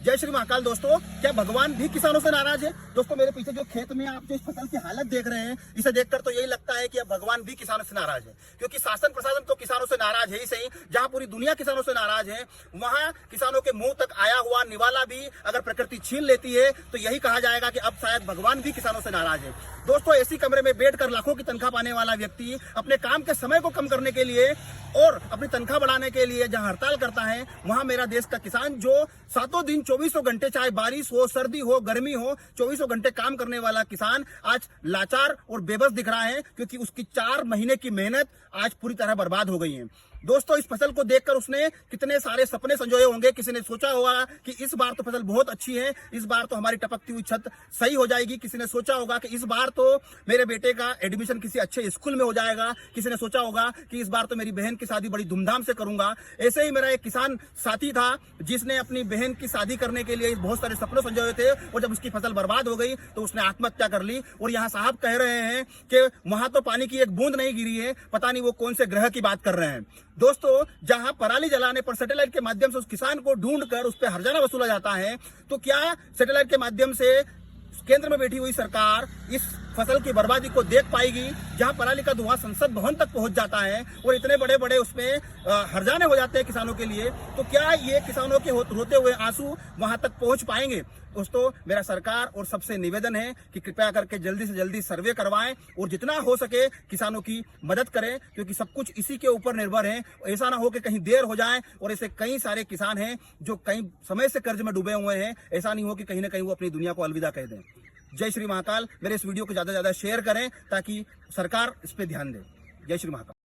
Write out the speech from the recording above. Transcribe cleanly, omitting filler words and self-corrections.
जय श्री महाकाल। दोस्तों, क्या भगवान भी किसानों से नाराज है? दोस्तों, मेरे पीछे जो खेत में आप जो इस फसल की हालत देख रहे हैं, इसे देखकर तो यही लगता है कि अब भगवान भी किसानों से नाराज है, क्योंकि शासन प्रशासन तो किसानों से नाराज है ही सही। जहां पूरी दुनिया किसानों से नाराज है, वहां किसानों के मुंह तक आया हुआ निवाला भी अगर प्रकृति छीन लेती है तो यही कहा जाएगा कि अब शायद भगवान भी किसानों से नाराज है। दोस्तों, ऐसी कमरे में बैठकर लाखों की तनख्वाह पाने वाला व्यक्ति अपने काम के समय को कम करने के लिए और अपनी तनख्वाह बढ़ाने के लिए जहां हड़ताल करता है, वहां मेरा देश का किसान जो सातों दिन 2400 घंटे, चाहे बारिश हो, सर्दी हो, गर्मी हो, 2400 घंटे काम करने वाला किसान आज लाचार और बेबस दिख रहा है, क्योंकि उसकी 4 महीने की मेहनत आज पूरी तरह बर्बाद हो गई है। दोस्तों, इस फसल को देखकर उसने कितने सारे सपने संजोए होंगे। किसी ने सोचा होगा कि इस बार तो फसल बहुत अच्छी है, इस बार तो हमारी टपकती हुई छत सही हो जाएगी। किसी ने सोचा होगा कि इस बार तो मेरे बेटे का एडमिशन किसी अच्छे स्कूल में हो जाएगा। किसी ने सोचा होगा कि इस बार तो मेरी बहन की शादी बड़ी धूमधाम से करूंगा। ऐसे ही मेरा एक किसान साथी था जिसने अपनी बहन की शादी करने के लिए बहुत सारे सपने संजोए थे, और जब उसकी फसल बर्बाद हो गई तो उसने आत्महत्या कर ली। और यहाँ साहब कह रहे हैं कि वहां तो पानी की एक बूंद नहीं गिरी है, पता नहीं वो कौन से ग्रह की बात कर रहे हैं। दोस्तों, जहां पराली जलाने पर सैटेलाइट के माध्यम से उस किसान को ढूंढकर उस पर हर्जाना वसूला जाता है, तो क्या सैटेलाइट के माध्यम से केंद्र में बैठी हुई सरकार इस फसल की बर्बादी को देख पाएगी? जहां पराली का धुआं संसद भवन तक पहुंच जाता है और इतने बड़े बड़े उसमें हर्जाने हो जाते हैं किसानों के लिए, तो क्या ये किसानों के रोते हुए आंसू वहां तक पहुंच पाएंगे? दोस्तों, मेरा सरकार और सबसे निवेदन है कि कृपया करके जल्दी से जल्दी सर्वे करवाएं और जितना हो सके किसानों की मदद करें, क्योंकि सब कुछ इसी के ऊपर निर्भर है। ऐसा ना हो कि कहीं देर हो जाए, और ऐसे कई सारे किसान हैं जो कई समय से कर्ज में डूबे हुए हैं। ऐसा नहीं हो कि कहीं ना कहीं वो अपनी दुनिया को अलविदा कह दें। जय श्री महाकाल। मेरे इस वीडियो को ज्यादा से ज्यादा शेयर करें ताकि सरकार इस पे ध्यान दे। जय श्री महाकाल।